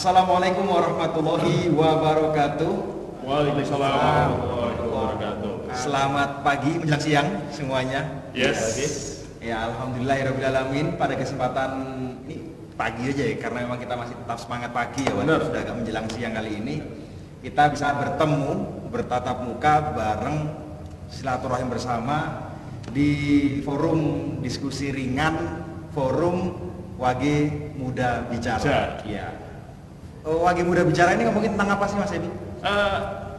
Assalamualaikum warahmatullahi wabarakatuh. Waalaikumsalam warahmatullahi wabarakatuh. Selamat pagi menjelang siang semuanya. Yes. Ya, alhamdulillahirobbilalamin. Pada kesempatan ini pagi aja ya, karena memang kita masih tetap semangat pagi ya, walaupun sudah agak menjelang siang kali ini. Kita bisa bertemu, bertatap muka bareng, silaturahim bersama di forum diskusi ringan, forum Wage Muda Bicara. Ya. Wage Muda Bicara ini ngomongin tentang apa sih Mas Edi?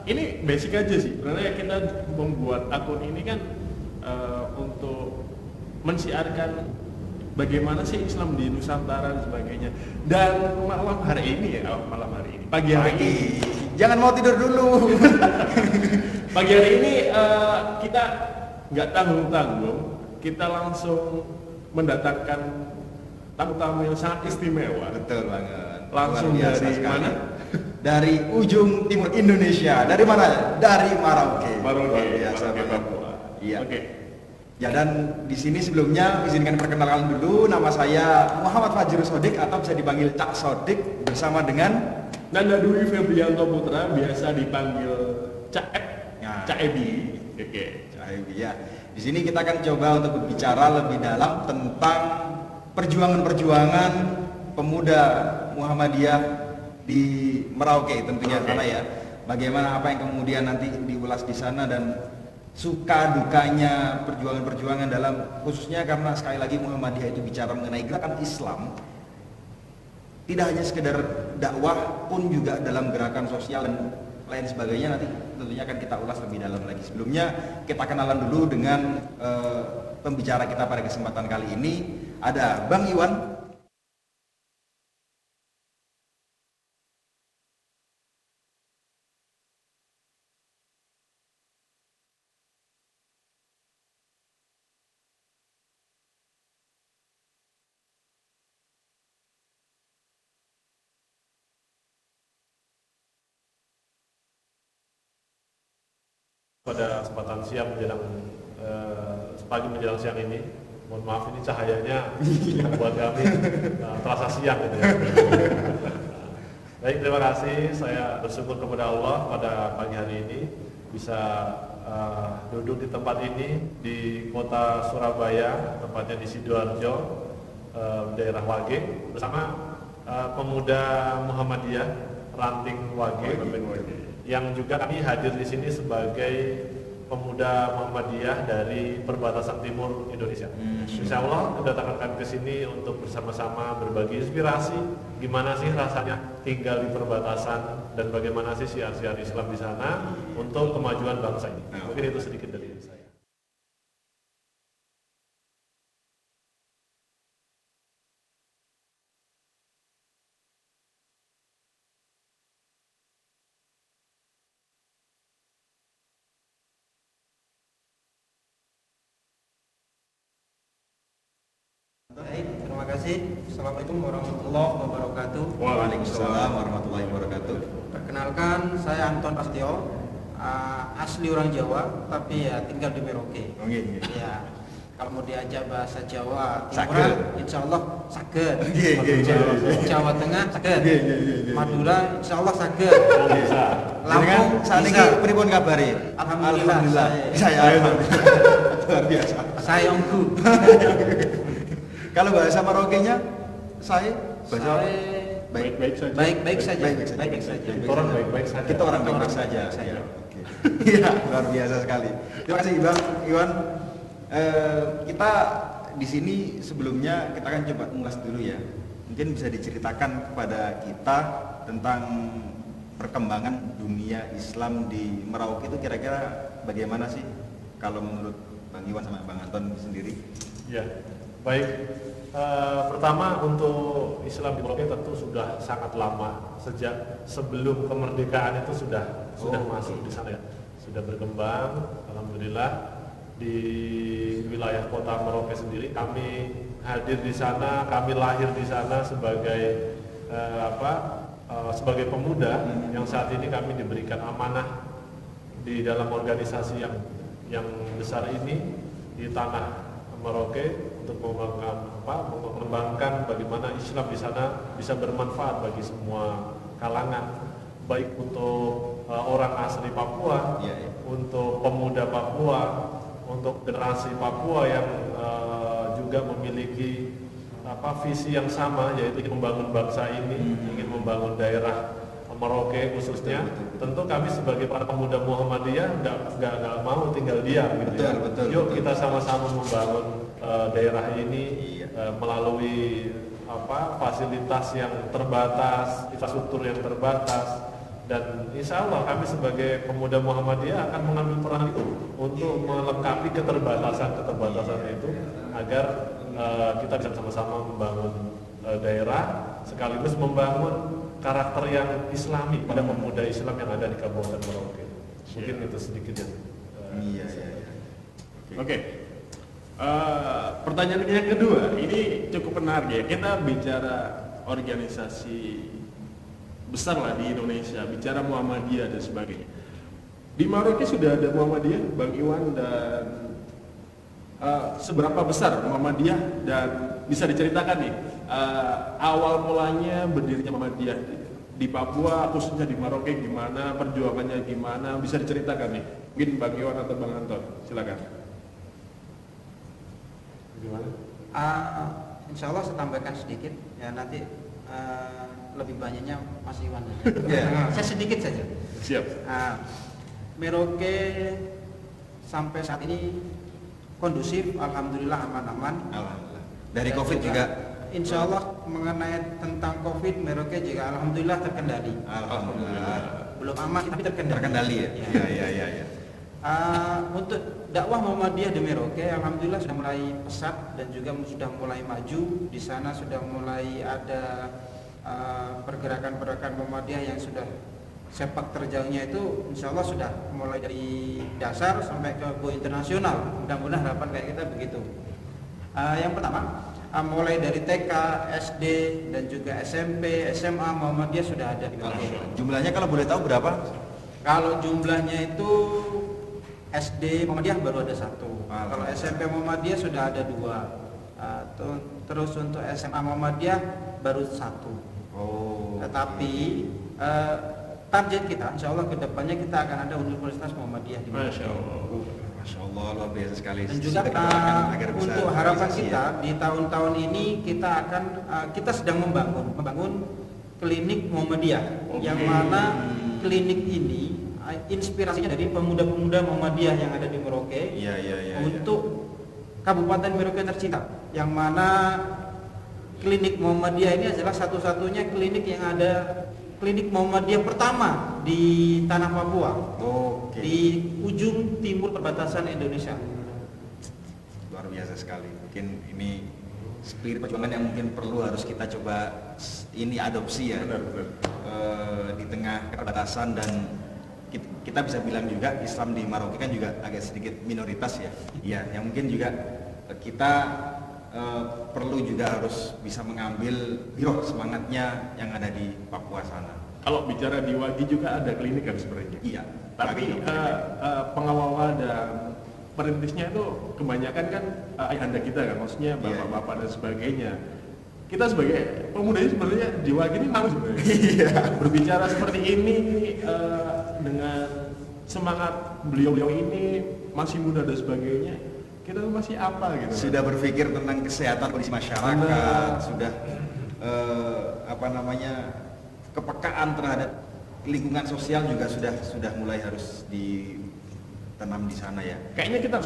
Ini basic aja sih. Sebenarnya kita membuat akun ini kan untuk mensiarkan bagaimana sih Islam di Nusantara dan sebagainya. Dan malam hari ini pagi hari ini. Jangan mau tidur dulu. Pagi hari ini kita nggak tanggung-tanggung, kita langsung mendatangkan tamu-tamu yang sangat istimewa. Betul banget. Langsung dari mana? Dari ujung timur Indonesia. Dari mana? Dari Merauke. Merauke, Biasa banget. Iya. Oke. Ya, dan di sini sebelumnya izinkan perkenalkan dulu, nama saya Muhammad Fajrul Sodik atau bisa dipanggil Cak Sodik, bersama dengan Nanda Dwi Febrianto Putra, biasa dipanggil Cak Ya. Cak Ebi. Oke. Cak Ebi, ya. Di sini kita akan coba untuk berbicara lebih dalam tentang perjuangan-perjuangan pemuda Muhammadiyah di Merauke tentunya sana ya. Bagaimana apa yang kemudian nanti diulas di sana dan suka dukanya perjuangan-perjuangan dalam, khususnya karena sekali lagi Muhammadiyah itu bicara mengenai gerakan Islam, tidak hanya sekedar dakwah pun juga dalam gerakan sosial dan lain sebagainya. Nanti tentunya akan kita ulas lebih dalam lagi. Sebelumnya kita kenalan dulu dengan pembicara kita pada kesempatan kali ini. Ada Bang Iwan. Pada kesempatan siang menjelang pagi menjelang siang ini, mohon maaf ini cahayanya buat kami terasa siang gitu ya. Baik, terima kasih. Saya bersyukur kepada Allah pada pagi hari ini bisa duduk di tempat ini di kota Surabaya, tepatnya di Sidoarjo, daerah Wage, bersama pemuda Muhammadiyah Ranting Wage. Yang juga kami hadir di sini sebagai pemuda Muhammadiyah dari perbatasan timur Indonesia. Insya Allah kedatangan kami ke sini untuk bersama-sama berbagi inspirasi gimana sih rasanya tinggal di perbatasan dan bagaimana sih syiar-syiar Islam di sana untuk kemajuan bangsa ini. Mungkin itu sedikit dari saya. Baik, terima kasih. Assalamualaikum warahmatullahi wabarakatuh. Waalaikumsalam warahmatullahi wabarakatuh. Perkenalkan, saya Anton Pastio, asli orang Jawa, tapi ya tinggal di Merauke. Ya, kalau mau diajak bahasa Jawa Timuran, insya Allah saged. Jawa Tengah saged. Madura, insya Allah saged. Lampung saat ini pripun kabare? Alhamdulillah. Saya alhamdulillah. Luar biasa. Saya Onggu. Kalau bahasa Merauke-nya saya bahasa Baik-baik saja. Baik-baik saja. Baik-baik saja. Orang baik-baik saja. Kita orang baik-baik saja. Ya, oke. Iya, luar biasa sekali. Terima kasih Bang Iwan. Kita di sini sebelumnya kita akan coba mengulas dulu ya. Mungkin bisa diceritakan kepada kita tentang perkembangan dunia Islam di Merauke itu kira-kira bagaimana sih kalau menurut Bang Iwan sama Bang Anton sendiri? Ya, baik. Pertama untuk Islam di Merauke tentu sudah sangat lama, sejak sebelum kemerdekaan itu sudah masuk di sana ya, sudah berkembang. Alhamdulillah di wilayah kota Merauke sendiri kami hadir di sana, kami lahir di sana sebagai sebagai pemuda yang saat ini kami diberikan amanah di dalam organisasi yang besar ini di tanah Merauke untuk mengembangkan bagaimana Islam di sana bisa bermanfaat bagi semua kalangan, baik untuk orang asli Papua, untuk pemuda Papua, untuk generasi Papua yang juga memiliki visi yang sama, yaitu ingin membangun bangsa ini, ingin membangun daerah Merauke khususnya. Tentu kami sebagai para pemuda Muhammadiyah nggak mau tinggal diam gitu ya. Yuk kita sama-sama membangun daerah ini melalui fasilitas yang terbatas, infrastruktur yang terbatas, dan insya Allah kami sebagai pemuda Muhammadiyah akan mengambil peran itu untuk melengkapi keterbatasan itu agar kita bisa sama-sama membangun daerah sekaligus membangun karakter yang islami pada pemuda Islam yang ada di Kabupaten Merauke. Mungkin itu sedikit yang Oke. Pertanyaan yang kedua, ini cukup menarik ya. Kita bicara organisasi besar lah di Indonesia, bicara Muhammadiyah dan sebagainya. Di Merauke sudah ada Muhammadiyah, Bang Iwan, dan seberapa besar Muhammadiyah, dan bisa diceritakan nih awal mulanya berdirinya Muhammadiyah di Papua, khususnya di Merauke gimana, perjuangannya gimana, bisa diceritakan nih. Mungkin Bang Iwan atau Bang Anton, silakan. Gimana? Insya Allah saya tambahkan sedikit ya, nanti lebih banyaknya Mas Iwan. Saya sedikit saja. Siap. Merauke sampai saat ini kondusif, alhamdulillah aman-aman. Alhamdulillah. Dari COVID juga. Insya Allah mengenai tentang COVID, Merauke juga alhamdulillah terkendali. Alhamdulillah. Belum aman tapi terkendali. Terkendali ya. Iya. Untuk dakwah Muhammadiyah di Merauke, alhamdulillah sudah mulai pesat dan juga sudah mulai maju. Di sana sudah mulai ada pergerakan-pergerakan Muhammadiyah yang sudah sepak terjangnya itu, insya Allah sudah mulai dari dasar sampai ke go internasional. Mudah-mudahan harapan kayak kita begitu. Yang pertama, mulai dari TK, SD dan juga SMP, SMA Muhammadiyah sudah ada di Merauke. Jumlahnya kalau boleh tahu berapa? Kalau jumlahnya itu SD Muhammadiyah baru ada 1. Kalau SMP Muhammadiyah sudah ada 2. Terus untuk SMA Muhammadiyah baru 1. Tetapi target kita, insya Allah kedepannya kita akan ada Universitas Muhammadiyah di Merauke. Masya Allah, luar biasa sekali. Dan juga untuk harapan kita di tahun-tahun ini kita sedang membangun klinik Muhammadiyah, yang mana klinik ini inspirasinya dari pemuda-pemuda Muhammadiyah yang ada di Merauke untuk Kabupaten Merauke tercinta, yang mana klinik Muhammadiyah ini adalah satu-satunya klinik yang ada, klinik Muhammadiyah pertama di tanah Papua, di ujung timur perbatasan Indonesia. Luar biasa sekali. Mungkin ini spirit perjuangan yang mungkin perlu harus kita coba ini adopsi ya. Benar. Di tengah perbatasan, dan kita bisa bilang juga Islam di Merauke kan juga agak sedikit minoritas ya. Iya, yang mungkin juga kita perlu juga harus bisa mengambil semangatnya yang ada di Papua sana. Kalau bicara di Wagi juga ada klinik kan sebenarnya. Iya. Tapi pengawal dan perintisnya itu kebanyakan kan ayahanda kita kan, maksudnya bapak-bapak dan sebagainya. Kita sebagai pemuda ini sebenarnya di Wagi ini malu sebenarnya. Berbicara seperti ini dengan semangat beliau-beliau ini masih muda dan sebagainya. Kita masih apa gitu? Sudah berpikir tentang kesehatan kondisi masyarakat, sudah kepekaan terhadap lingkungan sosial juga sudah mulai harus ditanam di sana ya. Kayaknya kita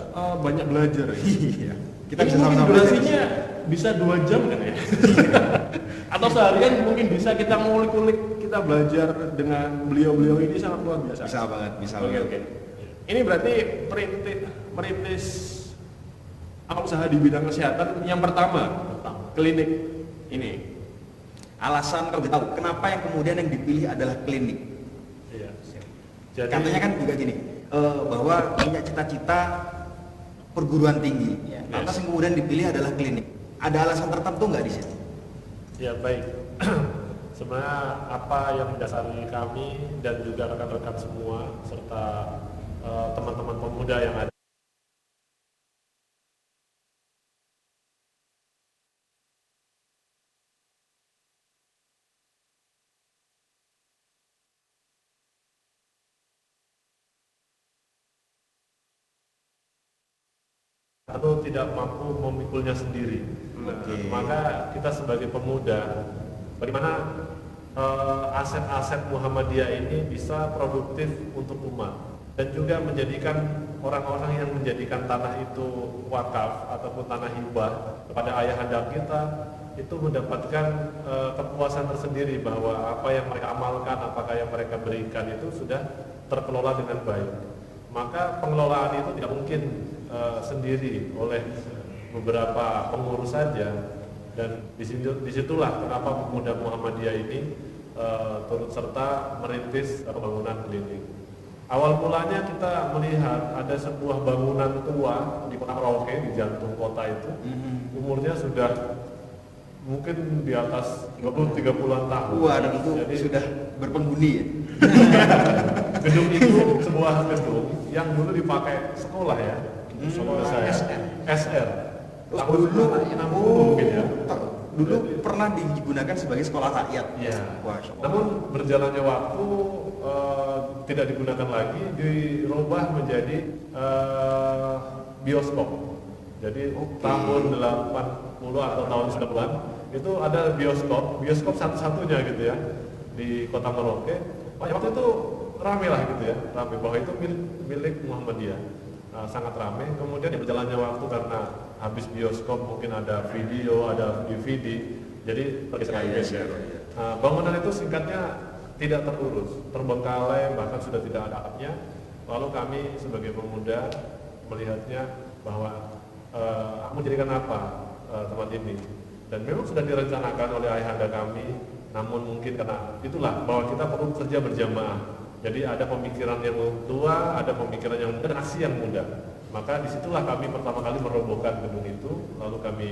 banyak belajar ya. Iya. Kita ini bisa mungkin sama-sama durasinya bisa 2 jam kan ya? Atau seharian mungkin bisa kita ngulik-ngulik, kita belajar dengan beliau-beliau ini sangat luar biasa. Bisa banget. Oke. Ini berarti merintis usaha di bidang kesehatan yang pertama, klinik ini. Alasan kalau kita tahu kenapa yang kemudian yang dipilih adalah klinik. Iya. Jadi, katanya kan juga gini, bahwa punya cita-cita perguruan tinggi. Lantas yang kemudian dipilih adalah klinik. Ada alasan tertentu nggak di sini? Ya baik. Sebenarnya apa yang mendasari kami dan juga rekan-rekan semua serta teman-teman pemuda yang ada atau tidak mampu memikulnya sendiri. Maka kita sebagai pemuda, bagaimana aset-aset Muhammadiyah ini bisa produktif untuk umat dan juga menjadikan orang-orang yang menjadikan tanah itu wakaf ataupun tanah hibah kepada ayahanda kita itu mendapatkan kepuasan tersendiri bahwa apa yang mereka amalkan, apakah yang mereka berikan itu sudah terkelola dengan baik. Maka pengelolaan itu tidak mungkin sendiri oleh beberapa pengurus saja, dan disitulah kenapa pemuda Muhammadiyah ini turut serta merintis pembangunan klinik. Awal mulanya kita melihat ada sebuah bangunan tua di kota Merauke, di jantung kota itu, umurnya sudah mungkin di atas 20-30an tahun. Wah, dan itu jadi, sudah berpenghuni ya? Gedung itu sebuah gedung yang dulu dipakai sekolah ya, sekolah saya, SR. Tahun Dulu 60 mungkin ya. Dulu pernah digunakan sebagai sekolah rakyat. Ya. Wah, namun berjalannya waktu tidak digunakan lagi, dirubah menjadi bioskop. Jadi tahun 80 atau tahun 90-an itu ada bioskop satu-satunya gitu ya di kota Merauke. Waktu itu rame lah gitu ya, rame bahwa itu milik Muhammadiyah. Sangat ramai. Kemudian berjalannya waktu karena habis bioskop mungkin ada video, ada DVD, jadi tergeser. Bangunan itu singkatnya tidak terurus, terbengkalai, bahkan sudah tidak ada atapnya. Lalu kami sebagai pemuda melihatnya bahwa menjadikan apa tempat ini, dan memang sudah direncanakan oleh ayahanda kami, namun mungkin karena itulah bahwa kita perlu kerja berjamaah. Jadi ada pemikiran yang tua, ada pemikiran yang muda, dan aksi yang muda. Maka disitulah kami pertama kali merobohkan gedung itu, lalu kami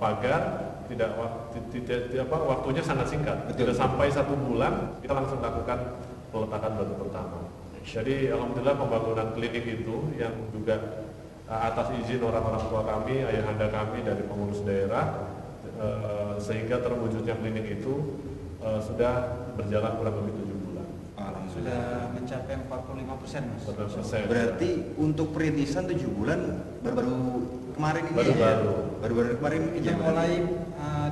pagar, waktunya sangat singkat. Tidak sampai 1 bulan kita langsung lakukan peletakan batu pertama. Jadi alhamdulillah pembangunan klinik itu yang juga atas izin orang-orang tua kami, ayahanda kami dari pengurus daerah, sehingga terwujudnya klinik itu sudah berjalan kurang lebih 7 bulan. Sudah mencapai 45%, Mas. 40%. Berarti untuk perintisan 7 bulan baru kemarin ini baru kemarin Kita mulai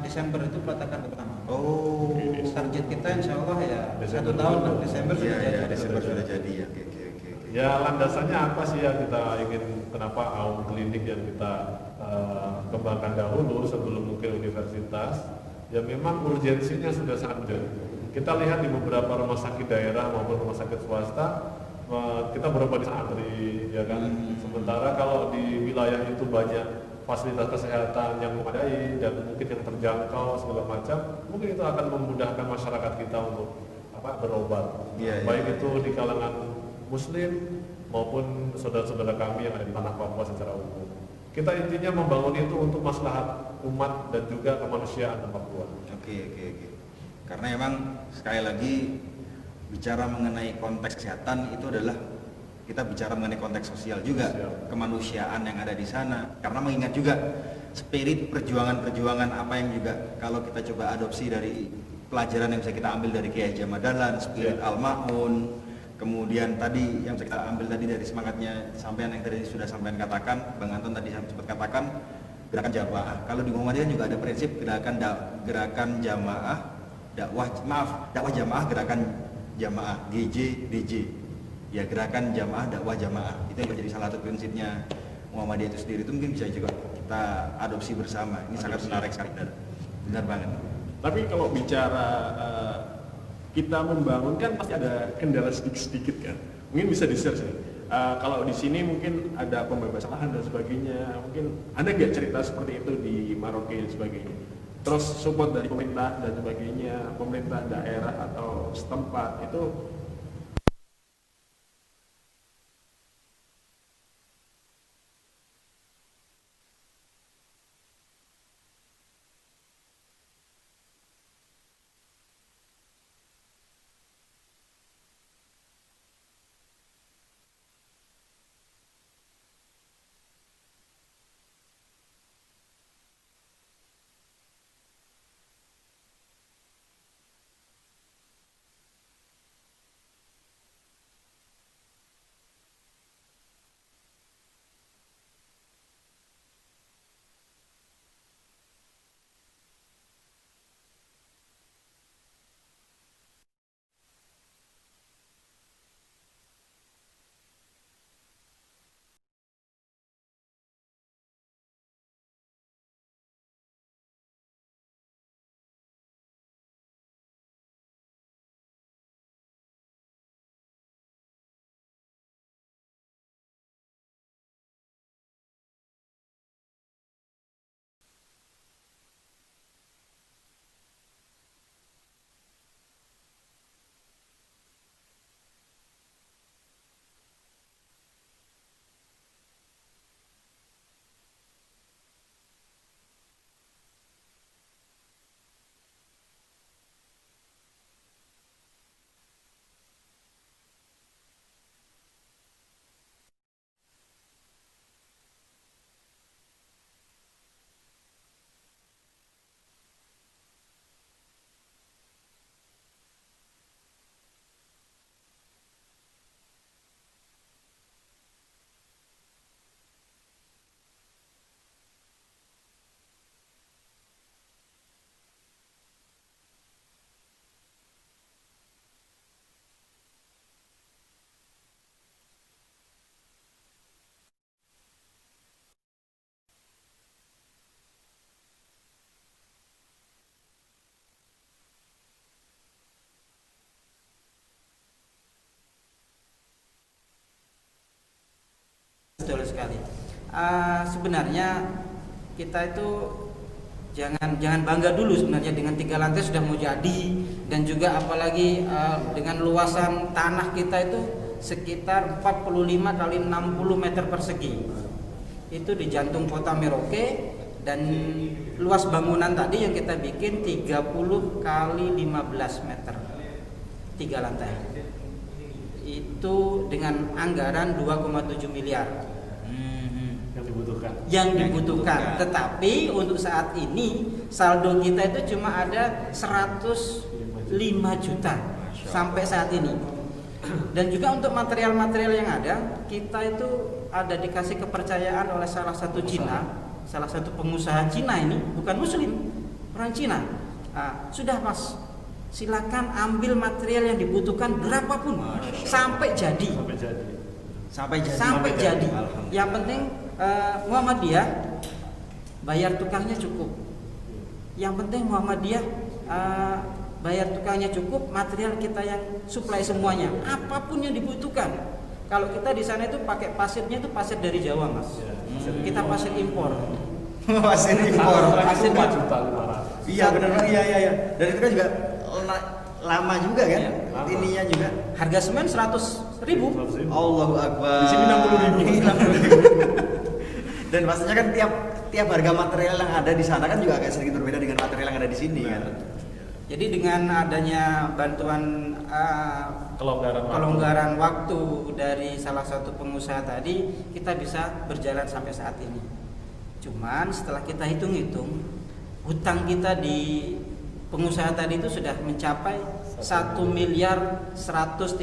Desember itu peletakan pertama. Oh, Target kita insya Allah ya Desember 1 tahun lah, dulu. Desember sudah jadi. Desember sudah jadi ya. Oke. Ya landasannya apa sih ya kita ingin, kenapa AUM klinik yang kita kembangkan dahulu sebelum mungkin universitas, ya memang urgensinya sudah sangat gede. Kita lihat di beberapa rumah sakit daerah maupun rumah sakit swasta, kita berapa di antri, ya kan. Sementara kalau di wilayah itu banyak fasilitas kesehatan yang memadai dan mungkin yang terjangkau segala macam, mungkin itu akan memudahkan masyarakat kita untuk berobat. Baik itu di kalangan Muslim maupun saudara-saudara kami yang ada di tanah Papua secara umum. Kita intinya membangun itu untuk maslahat umat dan juga kemanusiaan Papua. Oke. Karena emang sekali lagi bicara mengenai konteks kesehatan itu adalah kita bicara mengenai konteks sosial juga, kemanusiaan yang ada di sana. Karena mengingat juga spirit perjuangan apa yang juga kalau kita coba adopsi dari pelajaran yang bisa kita ambil dari Kiai Haji Ahmad Dahlan, spirit Al-Ma'un, kemudian tadi yang bisa kita ambil tadi dari semangatnya sampean yang tadi sudah sampean katakan, Bang Anton tadi sempat katakan gerakan jamaah. Kalau di Muhammadiyah juga ada prinsip gerakan jamaah, dakwah jamaah, gerakan jamaah, DJ. Ya, gerakan jamaah, dakwah jamaah. Itu yang menjadi salah satu prinsipnya Muhammadiyah itu sendiri. Itu mungkin bisa juga kita adopsi bersama. Ini sangat menarik sekali, benar banget. Tapi kalau bicara kita membangun kan pasti ada kendala sedikit-sedikit kan. Mungkin bisa di-share sih. Kalau di sini mungkin ada pembebasan lahan dan sebagainya. Mungkin ada nggak cerita seperti itu di Merauke dan sebagainya? Terus support dari pemerintah dan sebagainya, pemerintah daerah atau setempat itu sekali. Sebenarnya kita itu jangan bangga dulu sebenarnya dengan 3 lantai sudah mau jadi, dan juga apalagi dengan luasan tanah kita itu sekitar 45 kali 60 meter persegi. Itu di jantung kota Merauke, dan luas bangunan tadi yang kita bikin 30 kali 15 meter, 3 lantai. Itu dengan anggaran 2,7 miliar yang dibutuhkan. Tetapi untuk saat ini saldo kita itu cuma ada 105 juta sampai saat ini. Dan juga untuk material-material yang ada, kita itu ada dikasih kepercayaan oleh salah satu pengusaha Cina, ini bukan muslim, orang Cina. Sudah Mas, silakan ambil material yang dibutuhkan berapapun sampai jadi. Sampai jadi. Yang penting Muhammadiyah bayar tukangnya cukup. Yang penting Muhammadiyah bayar tukangnya cukup, material kita yang supply semuanya, apapun yang dibutuhkan. Kalau kita di sana itu pakai pasirnya itu pasir dari Jawa, Mas. Kita pasir impor. Pasir impor. Pasir 4 juta 500. Iya benar, iya. Dan itu kan juga lama juga kan? Lama. Ininya juga. Harga semen 100.000. Allahu Akbar. Di sini 60.000. Dan pastinya kan tiap harga material yang ada di sana kan juga agak sedikit berbeda dengan material yang ada di sini kan. Jadi dengan adanya bantuan kelonggaran waktu dari salah satu pengusaha tadi, kita bisa berjalan sampai saat ini. Cuman setelah kita hitung-hitung, hutang kita di pengusaha tadi itu sudah mencapai 1 miliar 135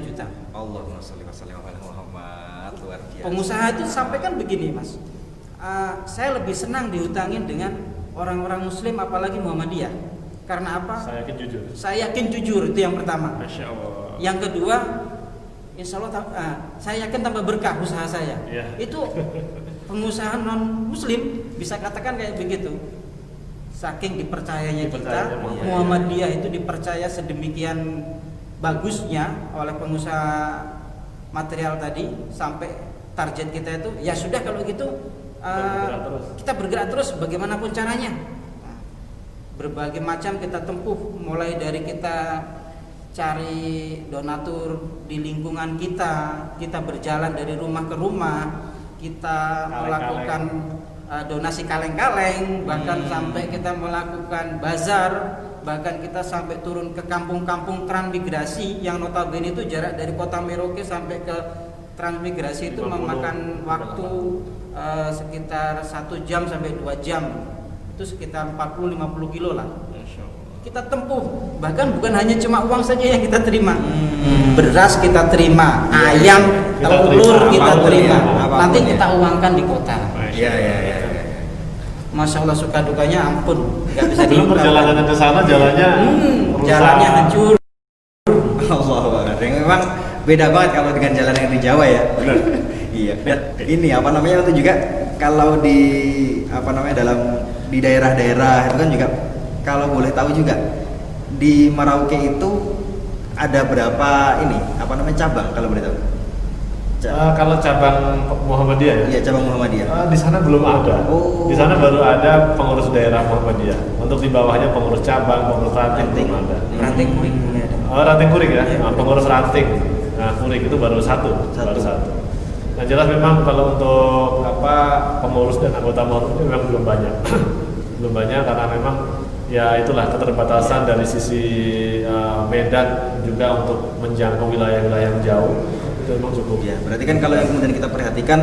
juta. Allahumma sholli wa sallim ala Muhammad. Luar biasa. Pengusaha itu sampaikan begini, Mas. Saya lebih senang dihutangin dengan orang-orang muslim, apalagi Muhammadiyah. Karena apa? Saya yakin jujur, itu yang pertama. Masya Allah. Yang kedua, insya Allah saya yakin tambah berkah usaha saya. Itu pengusaha non muslim bisa katakan kayak begitu. Saking dipercayanya kita, Muhammadiyah itu dipercaya sedemikian bagusnya oleh pengusaha material tadi, sampai target kita itu ya sudah kalau gitu kita bergerak terus bagaimanapun caranya. Berbagai macam kita tempuh, mulai dari kita cari donatur di lingkungan kita berjalan dari rumah ke rumah, kita melakukan donasi kaleng-kaleng, bahkan sampai kita melakukan bazar, bahkan kita sampai turun ke kampung-kampung transmigrasi yang notabene itu jarak dari kota Merauke sampai ke transmigrasi itu memakan waktu sekitar 1 jam sampai 2 jam. Itu sekitar 40-50 kilo lah. Kita tempuh, bahkan bukan hanya cuma uang saja yang kita terima, beras kita terima, ayam, telur kita terima, nanti kita uangkan di kota. Iya. Masya Allah, suka dukanya ampun, nggak bisa Belum perjalanan ke sana jalannya jalannya hancur. Allahu Akbar. Memang beda banget kalau dengan jalan yang di Jawa ya. Benar. Iya. Dan ini itu juga kalau di di daerah-daerah itu kan juga, kalau boleh tahu juga di Merauke itu ada berapa cabang kalau boleh tahu? Kalau cabang Muhammadiyah ya? Iya, cabang Muhammadiyah. Di sana belum ada. Oh. Di sana baru ada pengurus daerah Muhammadiyah. Untuk di bawahnya pengurus cabang, pengurus ranting belum ada. Ranting kuring ada. Ranting kuring ya? Pengurus ranting. Nah, kuring itu baru satu. Nah, jelas memang kalau untuk pengurus dan anggota Muhammadiyah memang belum banyak. Belum banyak karena memang ya itulah keterbatasan dari sisi medan juga untuk menjangkau wilayah-wilayah yang jauh. Itu memang cukup. Ya, berarti kan kalau yang kemudian kita perhatikan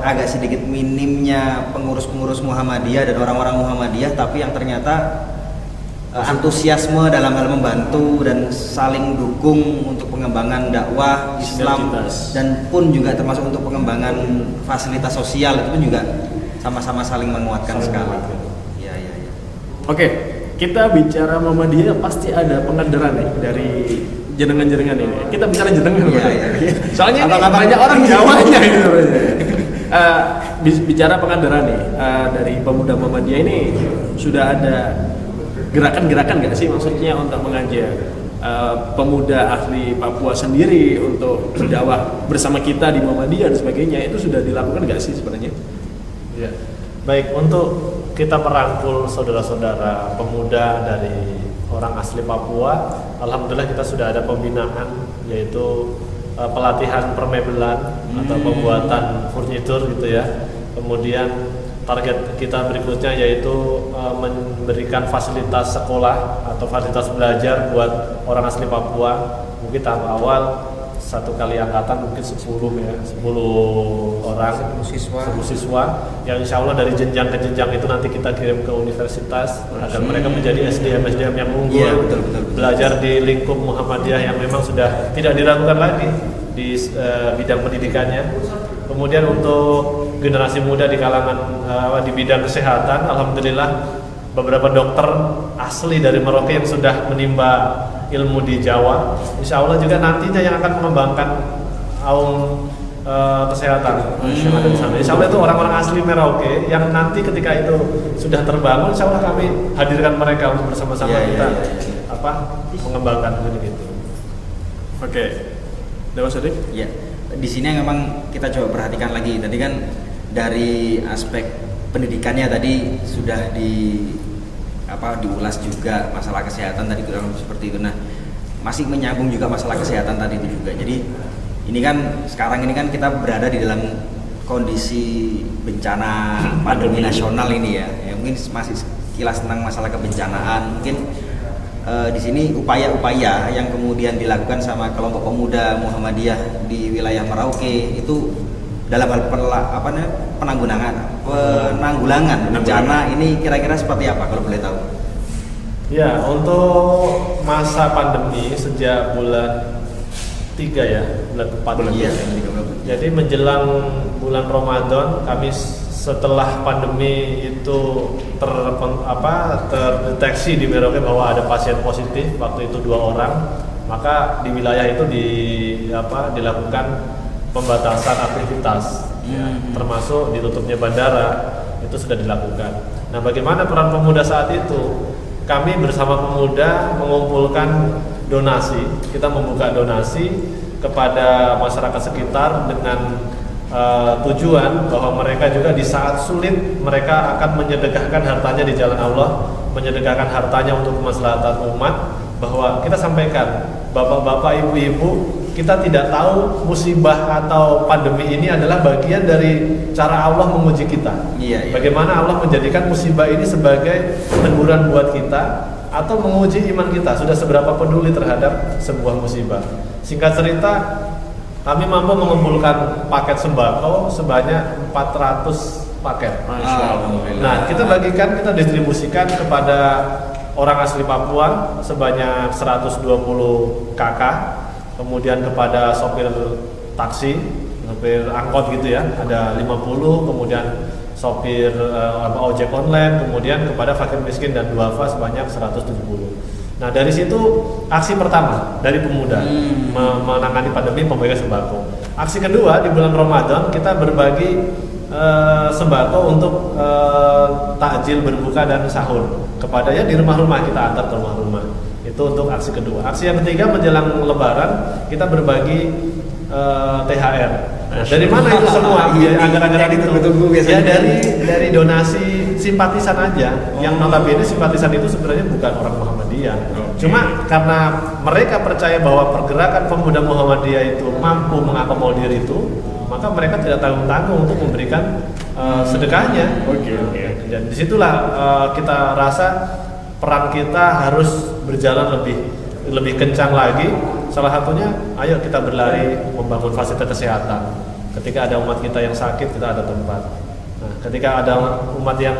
agak sedikit minimnya pengurus-pengurus Muhammadiyah dan orang-orang Muhammadiyah, tapi yang ternyata antusiasme dalam hal membantu dan saling dukung untuk pengembangan dakwah Islam dan pun juga termasuk untuk pengembangan fasilitas sosial itu pun juga sama-sama saling menguatkan sekali. Iya. Oke, kita bicara Muhammadiyah pasti ada pengendaraan nih dari jenengan-jenengan ini. Kita bicara jenengan. Iya. Soalnya ini banyak orang Jawanya ini sebenarnya. Bicara pengendaraan nih dari pemuda Muhammadiyah ini sudah ada gerakan-gerakan nggak sih maksudnya untuk mengajar? pemuda asli Papua sendiri untuk berdakwah bersama kita di Muhammadiyah dan sebagainya, itu sudah dilakukan nggak sih sebenarnya? Ya, baik, untuk kita merangkul saudara-saudara pemuda dari orang asli Papua, alhamdulillah kita sudah ada pembinaan, yaitu pelatihan permebelan atau pembuatan furnitur gitu ya. Kemudian target kita berikutnya yaitu memberikan fasilitas sekolah atau fasilitas belajar buat orang asli Papua. Mungkin tahap awal satu kali angkatan mungkin 10 orang, 10 siswa yang insya Allah dari jenjang ke jenjang itu nanti kita kirim ke universitas agar mereka menjadi SDM yang unggul, betul. belajar di lingkup Muhammadiyah yang memang sudah tidak diragukan lagi di bidang pendidikannya. Kemudian untuk generasi muda di kalangan di bidang kesehatan, alhamdulillah beberapa dokter asli dari Merauke yang sudah menimba ilmu di Jawa, insya Allah juga nantinya yang akan mengembangkan kesehatan yang ada di sana. Insya Allah itu orang-orang asli Merauke yang nanti ketika itu sudah terbangun, insya Allah kami hadirkan mereka untuk bersama-sama kita mengembangkan gitu. Oke, Dewas Sodik? Ya, di sini memang kita coba perhatikan lagi. Tadi kan dari aspek pendidikannya tadi sudah diulas juga masalah kesehatan tadi kurang seperti itu. Nah, masih menyambung juga masalah kesehatan tadi itu juga. Jadi ini kan sekarang ini kan kita berada di dalam kondisi bencana pandemi nasional ini ya. Mungkin masih sekilas tentang masalah kebencanaan. Mungkin di sini upaya-upaya yang kemudian dilakukan sama kelompok pemuda Muhammadiyah di wilayah Merauke itu dalam hal penanggulangan bencana ini kira-kira seperti apa kalau boleh tahu? Ya, untuk masa pandemi sejak bulan 3 ya, bulan 4 Iya, jadi menjelang bulan Ramadan kami setelah pandemi itu terdeteksi di Merauke bahwa ada pasien positif, waktu itu 2 orang, maka di wilayah itu dilakukan pembatasan aktivitas, termasuk ditutupnya bandara, itu sudah dilakukan. Nah, bagaimana peran pemuda saat itu? Kami bersama pemuda mengumpulkan donasi, kita membuka donasi kepada masyarakat sekitar dengan tujuan bahwa mereka juga di saat sulit mereka akan menyedekahkan hartanya di jalan Allah, menyedekahkan hartanya untuk kemaslahatan umat. Bahwa kita sampaikan, bapak-bapak, ibu-ibu, kita tidak tahu musibah atau pandemi ini adalah bagian dari cara Allah menguji kita. Bagaimana Allah menjadikan musibah ini sebagai teguran buat kita atau menguji iman kita, sudah seberapa peduli terhadap sebuah musibah. Singkat cerita, kami mampu mengumpulkan paket sembako sebanyak 400 paket. Nah, kita bagikan, kita distribusikan kepada orang asli Papua sebanyak 120 kakak, kemudian kepada sopir taksi, sopir angkot gitu ya, ada 50, kemudian sopir ojek online, kemudian kepada fakir miskin dan duafa sebanyak 170. Nah, dari situ aksi pertama dari pemuda menangani pandemi, pembagian sembako. Aksi kedua di bulan Ramadan kita berbagi sembako untuk takjil berbuka dan sahur kepadanya di rumah-rumah, kita antar ke rumah-rumah. Itu untuk aksi kedua. Aksi yang ketiga menjelang Lebaran kita berbagi THR. Nah, dari mana itu semua? Anggaran-anggaran itu ya dari donasi simpatisan aja. Yang notabene simpatisan itu sebenarnya bukan orang Muhammadiyah. Cuma karena mereka percaya bahwa pergerakan pemuda Muhammadiyah itu mampu mengakomodir itu, maka mereka tidak tanggung-tanggung untuk memberikan sedekahnya. Dan disitulah kita rasa peran kita harus berjalan lebih kencang lagi. Salah satunya, ayo kita berlari membangun fasilitas kesehatan. Ketika ada umat kita yang sakit, kita ada tempat. Nah, ketika ada umat yang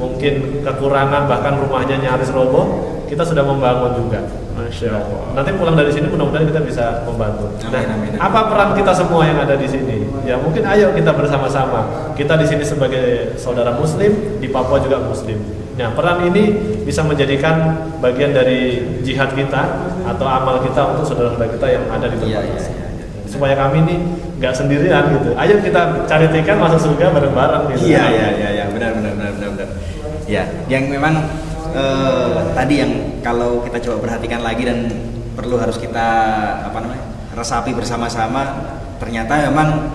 mungkin kekurangan, bahkan rumahnya nyaris roboh, kita sudah membangun juga. Masya Allah. Nanti pulang dari sini mudah-mudahan kita bisa membantu. Nah, amin. apa peran kita semua yang ada di sini? Ya mungkin ayo kita bersama-sama. Kita di sini sebagai saudara Muslim, di Papua juga Muslim. Nah, peran ini bisa menjadikan bagian dari jihad kita atau amal kita untuk saudara-saudara kita yang ada di tempat ini. Supaya kami ini nggak sendirian gitu. Ayo kita cari tiket masuk surga bareng-bareng gitu. Iya, benar. Ya, yang memang tadi yang kalau kita coba perhatikan lagi dan perlu harus kita resapi bersama-sama. Ternyata memang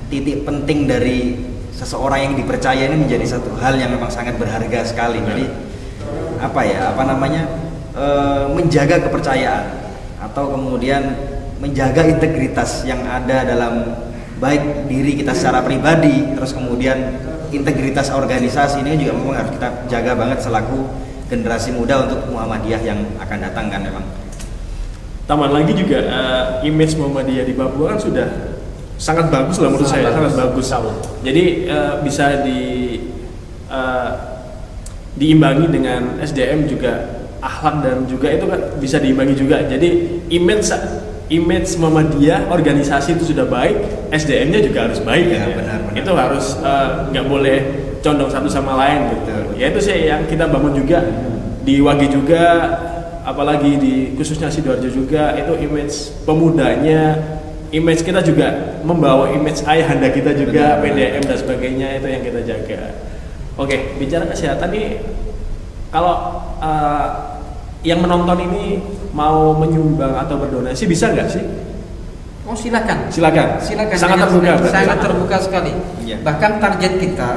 titik penting dari seseorang yang dipercaya ini menjadi satu hal yang memang sangat berharga sekali. Jadi menjaga kepercayaan atau kemudian menjaga integritas yang ada dalam baik diri kita secara pribadi, terus kemudian integritas organisasi ini juga memang harus kita jaga banget selaku generasi muda untuk Muhammadiyah yang akan datang kan memang. Tambah lagi juga image Muhammadiyah di Papua kan sudah sangat bagus lah menurut saya, sangat bagus. Jadi bisa diimbangi dengan SDM juga, akhlak dan juga itu kan bisa diimbangi juga. Jadi image Muhammadiyah organisasi itu sudah baik, SDM-nya juga harus baik ya. Benar. Itu harus nggak boleh condong satu sama lain gitu. Ya itu sih yang kita bangun juga di Wagi juga, apalagi di khususnya Sidoarjo juga, itu image pemudanya, image kita juga membawa image ayahanda kita juga, PDM dan sebagainya, itu yang kita jaga. Oke, bicara kesehatan nih, kalau yang menonton ini mau menyumbang atau berdonasi bisa nggak sih? Oh silakan. Sangat terbuka. Sangat terbuka sekali. Iya. Bahkan target kita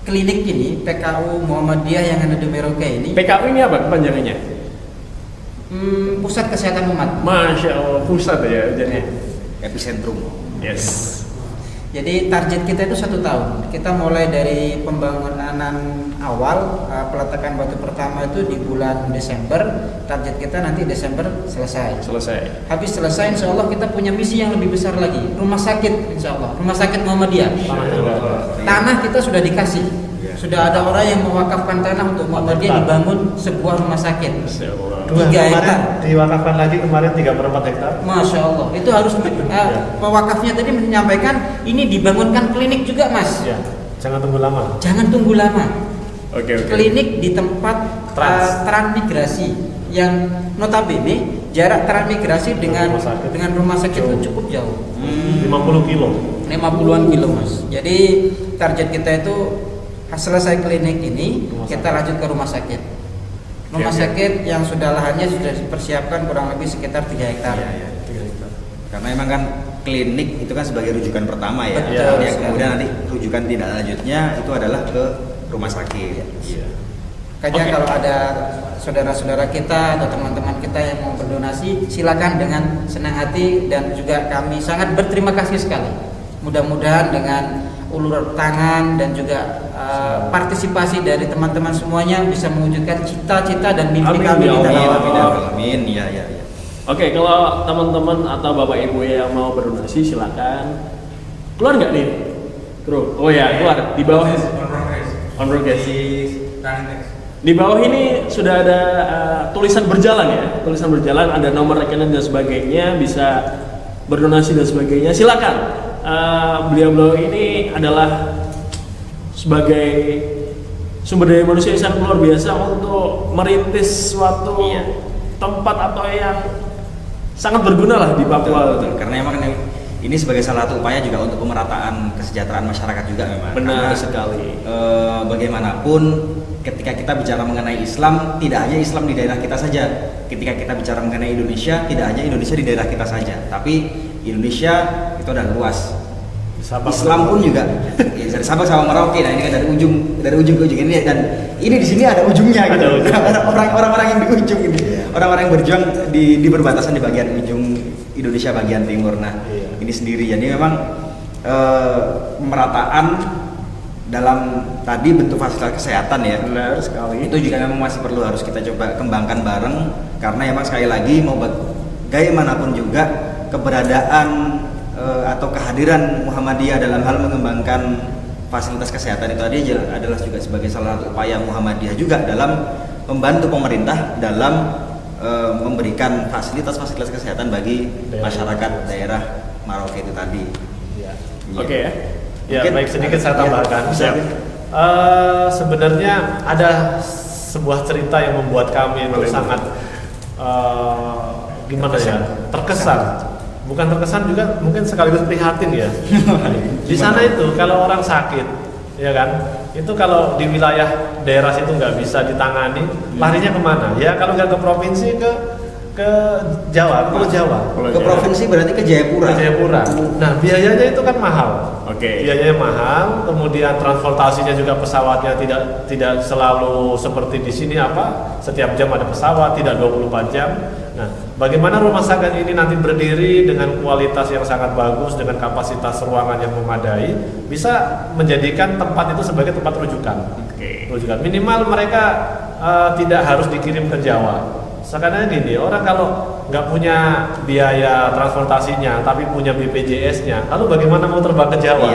klinik ini PKU Muhammadiyah yang ada di Merauke ini. PKU ini apa kepanjangannya? Pusat Kesehatan Umat. Masya Allah, pusat ya jadi Epicentrum. yes. Jadi target kita itu 1 tahun. Kita mulai dari pembangunan awal, peletakan batu pertama itu di bulan Desember. Target kita nanti Desember selesai. Habis selesai, insya Allah kita punya misi yang lebih besar lagi. Rumah sakit, insya Allah. Rumah sakit Muhammadiyah. Tanah kita sudah dikasih. Sudah ada orang yang mewakafkan tanah untuk Muhammadiyah dibangun sebuah rumah sakit. 3 hektar. Diwakafkan lagi kemarin 3/4 hektar. Masya Allah, itu harus pewakafnya tadi menyampaikan ini dibangunkan klinik juga, Mas. Ya, jangan tunggu lama. Jangan tunggu lama. Oke. Klinik di tempat transmigrasi yang notabene jarak transmigrasi dengan rumah sakit itu cukup jauh. 50 kilo. 50-an kilo, Mas. Jadi target kita itu selesai klinik ini kita lanjut ke rumah sakit. Rumah sakit yang sudah lahannya sudah dipersiapkan kurang lebih sekitar 3 hektar. Iya, 3 hektar. Karena memang kan klinik itu kan sebagai rujukan pertama ya. Betul, Yang kemudian nanti rujukan tindak lanjutnya itu adalah ke rumah sakit. Iya. Makanya kalau ada saudara-saudara kita atau teman-teman kita yang mau berdonasi, silakan dengan senang hati, dan juga kami sangat berterima kasih sekali. Mudah-mudahan dengan ulur tangan dan juga partisipasi dari teman-teman semuanya bisa mewujudkan cita-cita dan mimpi kami di tanah Allah. Amin. Ya. Oke, kalau teman-teman atau bapak ibu yang mau berdonasi silakan. Keluar nggak nih? Oh ya, keluar. Di bawah on progress. Di bawah ini sudah ada tulisan berjalan ya. Tulisan berjalan, ada nomor rekening dan sebagainya, bisa berdonasi dan sebagainya. Silakan. Beliau-beliau ini adalah sebagai sumber daya manusia yang sangat luar biasa untuk merintis suatu tempat atau yang sangat berguna lah di Papua. Betul. Karena emang ini sebagai salah satu upaya juga untuk pemerataan kesejahteraan masyarakat juga memang. Benar Karena, sekali. Bagaimanapun ketika kita bicara mengenai Islam, tidak hanya Islam di daerah kita saja. Ketika kita bicara mengenai Indonesia, tidak hanya Indonesia di daerah kita saja, tapi Indonesia itu adalah luas. Islam pun juga ya, dari Sabang sampai Merauke. Nah ini kan dari ujung ke ujung ini, dan ini di sini ada ujungnya gitu. Orang-orang yang di ujung ini, orang-orang yang berjuang di perbatasan di bagian ujung Indonesia bagian timur. Nah ini sendiri. Jadi memang pemerataan dalam tadi bentuk fasilitas kesehatan ya. Benar sekali. Itu juga memang masih perlu harus kita coba kembangkan bareng, karena emang sekali lagi mau bagaimanapun juga keberadaan atau kehadiran Muhammadiyah dalam hal mengembangkan fasilitas kesehatan itu tadi adalah juga sebagai salah satu upaya Muhammadiyah juga dalam membantu pemerintah dalam memberikan fasilitas-fasilitas kesehatan bagi masyarakat daerah Merauke itu tadi. Ya. Oke ya. Ya, Mungkin baik, sedikit saya tambahkan. Sebenarnya ada sebuah cerita yang membuat kami itu sangat gimana ya, terkesan. Bukan terkesan juga, mungkin sekaligus prihatin ya. Di sana itu kalau orang sakit, ya kan, itu kalau di wilayah daerah situ nggak bisa ditangani, larinya kemana? Ya kalau nggak ke provinsi, ke ke Jawa, Pulau Jawa. Ke provinsi berarti ke Jayapura. Ke Jayapura. Nah, biayanya itu kan mahal. Oke. Biayanya mahal, kemudian transportasinya juga pesawatnya tidak selalu seperti di sini setiap jam ada pesawat, tidak 24 jam. Nah, bagaimana rumah sakit ini nanti berdiri dengan kualitas yang sangat bagus, dengan kapasitas ruangan yang memadai, bisa menjadikan tempat itu sebagai tempat rujukan. Rujukan. Minimal mereka tidak harus dikirim ke Jawa. Sekarang gini, orang kalau nggak punya biaya transportasinya, tapi punya BPJS-nya, lalu bagaimana mau terbang ke Jawa?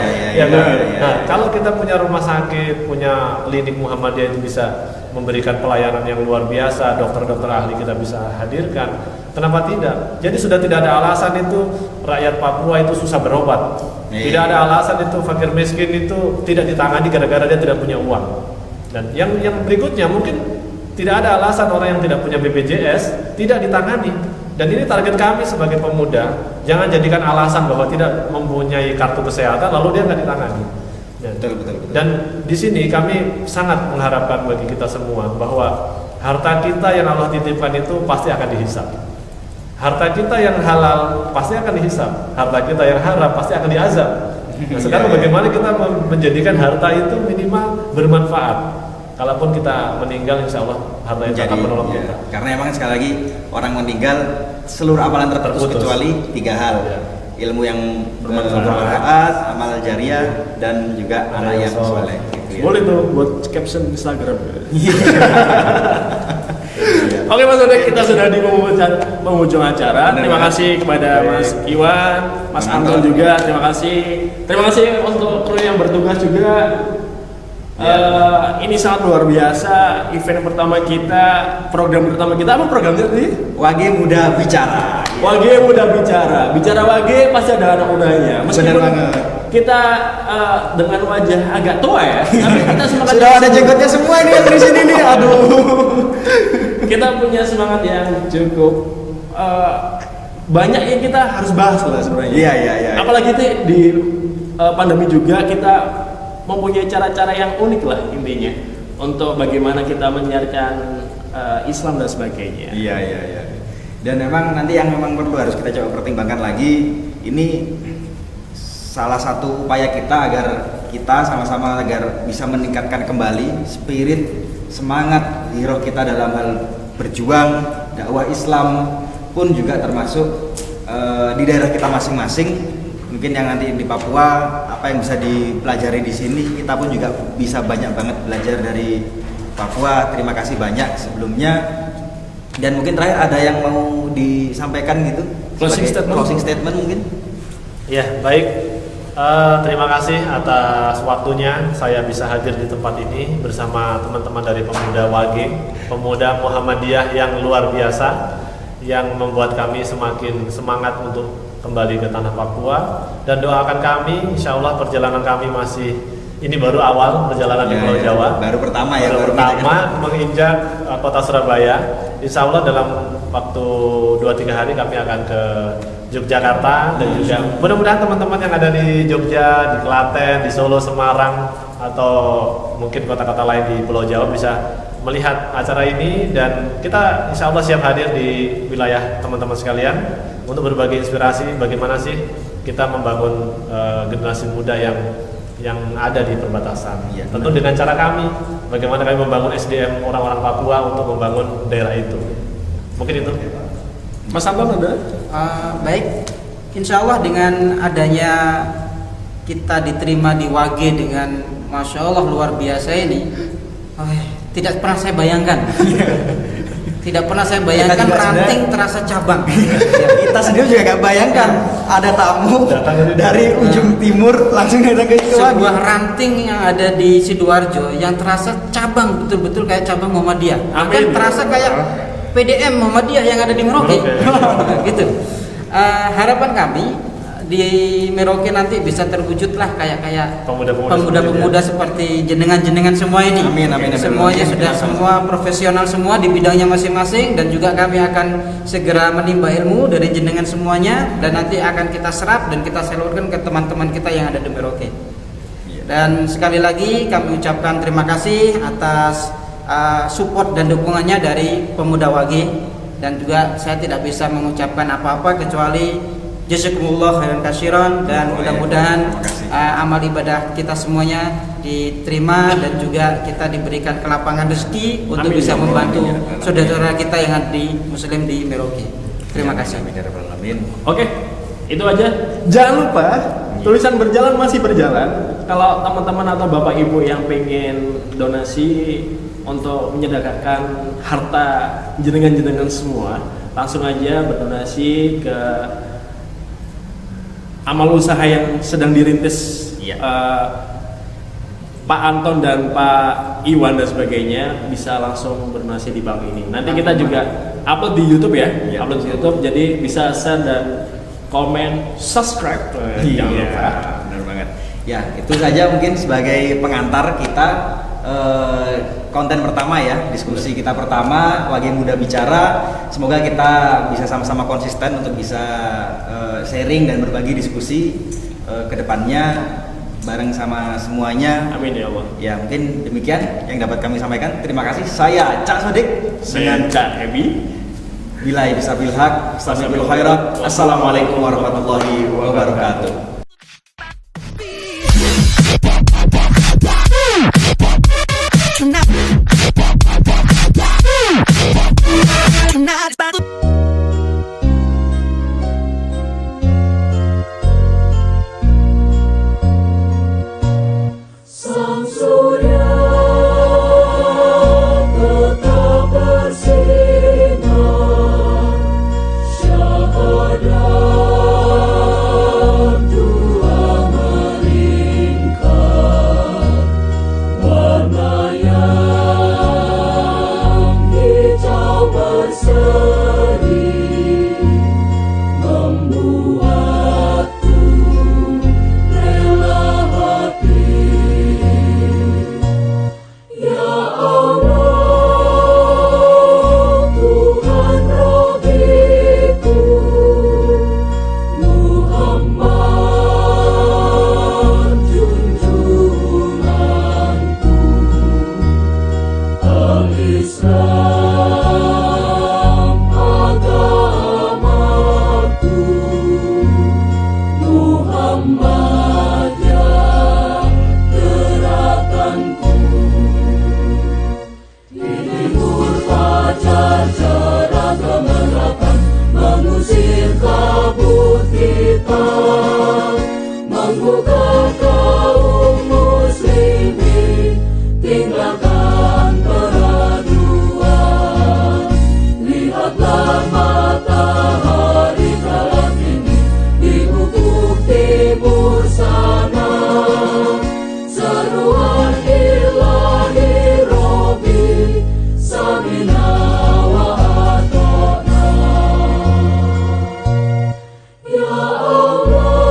Nah, kalau kita punya rumah sakit, punya klinik Muhammadiyah itu bisa memberikan pelayanan yang luar biasa, dokter-dokter ahli kita bisa hadirkan, kenapa tidak? Jadi sudah tidak ada alasan itu rakyat Papua itu susah berobat. Tidak ada alasan itu fakir miskin itu tidak ditangani gara-gara dia tidak punya uang. Dan yang berikutnya mungkin tidak ada alasan orang yang tidak punya BPJS tidak ditangani. Dan ini target kami sebagai pemuda, jangan jadikan alasan bahwa tidak mempunyai kartu kesehatan lalu dia nggak ditangani. Betul. Dan di sini kami sangat mengharapkan bagi kita semua bahwa harta kita yang Allah titipkan itu pasti akan dihisap. Harta kita yang halal pasti akan dihisap. Harta kita yang haram pasti akan diazab. Nah, sekarang bagaimana kita menjadikan harta itu minimal bermanfaat. Kalaupun kita meninggal, insya Allah harta itu akan menolong kita. Karena emang sekali lagi orang meninggal seluruh amalan terputus kecuali 3 hal. Ilmu yang bermanfaat, amal jariah, dan juga anak yang soleh. Gitu ya. Boleh tuh buat caption Instagram. Oke Mas Odek, kita sudah di penghujung acara. Terima kasih kepada Mas Iwan, Mas Anton juga. Terima kasih untuk kru yang bertugas juga. Ini sangat luar biasa. Event pertama kita, program pertama kita, apa programnya tadi? Wage Muda Bicara. Wage Muda Bicara. Bicara Wage pasti ada anak mudanya. Meskipun kita dengan wajah agak tua ya, tapi kita semangat. Sudah ada jenggotnya semua ini yang di sini nih. Aduh. Kita punya semangat yang cukup banyak yang kita harus bahas lah sebenarnya. Iya. Apalagi di pandemi juga kita mempunyai cara-cara yang unik lah intinya untuk bagaimana kita menyiarkan Islam dan sebagainya. Iya. Dan memang nanti yang memang perlu harus kita coba pertimbangkan lagi, ini salah satu upaya kita agar kita sama-sama agar bisa meningkatkan kembali spirit, semangat, hero kita dalam hal berjuang dakwah Islam pun juga termasuk di daerah kita masing-masing. Mungkin yang nanti di Papua apa yang bisa dipelajari di sini, kita pun juga bisa banyak banget belajar dari Papua. Terima kasih banyak sebelumnya. Dan mungkin terakhir ada yang mau disampaikan gitu? Closing statement mungkin? Ya, baik. Terima kasih atas waktunya saya bisa hadir di tempat ini bersama teman-teman dari Pemuda Wage, Pemuda Muhammadiyah yang luar biasa, yang membuat kami semakin semangat untuk kembali ke tanah Papua. Dan doakan kami, insya Allah perjalanan kami ini baru awal perjalanan di Pulau Jawa. Baru pertama menginjak kota Surabaya. Insya Allah dalam waktu 2-3 hari kami akan ke Yogyakarta, dan juga mudah-mudahan teman-teman yang ada di Jogja, di Klaten, di Solo, Semarang, atau mungkin kota-kota lain di Pulau Jawa bisa melihat acara ini, dan kita insya Allah siap hadir di wilayah teman-teman sekalian untuk berbagi inspirasi bagaimana sih kita membangun generasi muda yang ada di perbatasan. Ya, tentu dengan cara kami, bagaimana kami membangun SDM orang-orang Papua untuk membangun daerah itu. Mungkin itu. Mas Anton ada? Baik, insya Allah dengan adanya kita diterima di Wage dengan Masya Allah luar biasa ini, tidak pernah saya bayangkan. Tidak pernah saya bayangkan ranting terasa cabang. Kita sendiri juga gak bayangkan ada tamu dari ujung timur langsung datang ke situ. Sebuah ranting yang ada di Sidoarjo yang terasa cabang, betul-betul kayak cabang Muhammadiyah. Bahkan terasa kayak PDM Muhammadiyah yang ada di Merauke. Gitu. Harapan kami di Merauke nanti bisa terwujudlah kayak pemuda-pemuda seperti jenengan semua ini. Amin. Semuanya sudah semua profesional semua di bidangnya masing-masing, dan juga kami akan segera menimba ilmu dari jenengan semuanya, dan nanti akan kita serap dan kita salurkan ke teman-teman kita yang ada di Merauke. Dan sekali lagi kami ucapkan terima kasih atas support dan dukungannya dari Pemuda Wage. dan juga saya tidak bisa mengucapkan apa-apa kecuali jazakumullah khairan katsiran, dan mudah-mudahan amal ibadah kita semuanya diterima dan juga kita diberikan kelapangan rezeki untuk bisa membantu saudara-saudara kita yang ada di muslim di Merauke. Terima kasih. Oke, itu aja. Jangan lupa tulisan berjalan masih berjalan. Kalau teman-teman atau bapak ibu yang pengen donasi untuk menyedekahkan harta jenengan-jenengan semua, langsung aja berdonasi ke amal usaha yang sedang dirintis Pak Anton dan Pak Iwan dan sebagainya. Bisa langsung berdonasi di bank ini. Nanti kita juga upload di YouTube ya, upload di YouTube, jadi bisa share dan komen, subscribe. Jangan lupa. Benar banget. Ya, itu saja mungkin sebagai pengantar kita konten pertama ya, diskusi kita pertama Wage Muda Bicara. Semoga kita bisa sama-sama konsisten untuk bisa sharing dan berbagi diskusi ke depannya bareng sama semuanya. Amin ya Allah. Ya, mungkin demikian yang dapat kami sampaikan. Terima kasih. Saya Cak Sodik Dengan Cak Ebi. Bilai bisa bilhaq, astagfirul khairat. Assalamualaikum warahmatullahi wabarakatuh. Sang surya tetap bersinar, syahadat dua melingkar, warna yang hijau berseri membuatku rela hati. Ya Allah, Tuhan Rabbiku, Muhammad junjunganku, Al-Islam agamaku, Muhammad ya gerakanku. Timur fajar cerah gemerlapan, mengusir kabut hitam, menggugah kaum muslimin, tinggalkan peraduan. Lihatlah matahari telah tinggi di ufuk timur sana, seruan ilahi Rabbi, samina wa ata'na. Ya Allah,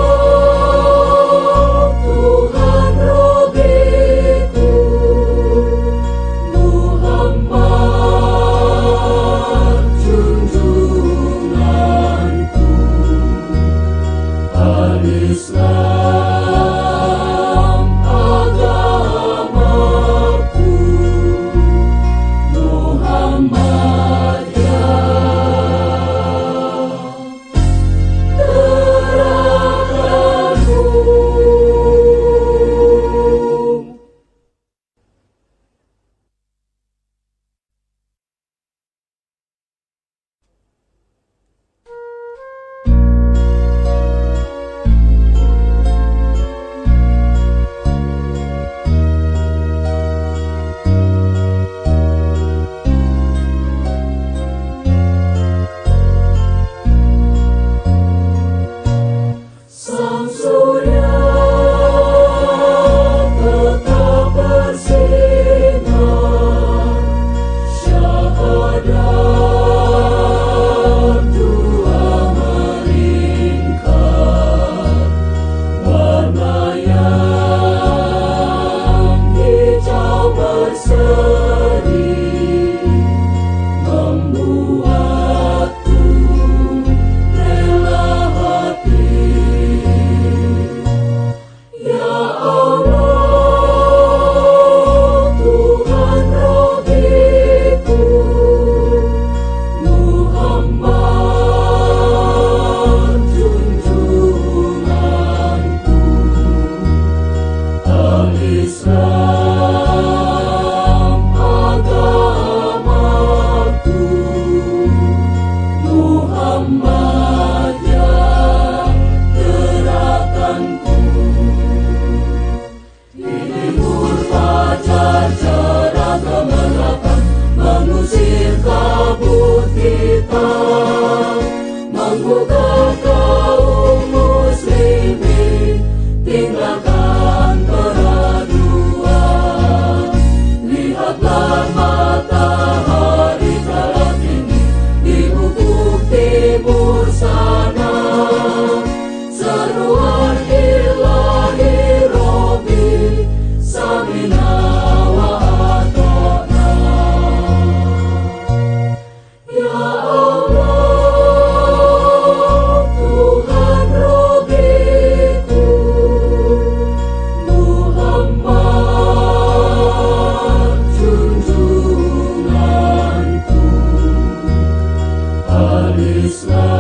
berkabut kita menggugah kaum muslimin, tinggalkan peraduan. Lihatlah matahari telah tinggi di ufuk timur sana. Seruan ilahi Rabbi, samina wa ata'na. Ya Allah, Tuhan Rabbiku, Muhammad junjunganku, al-Islam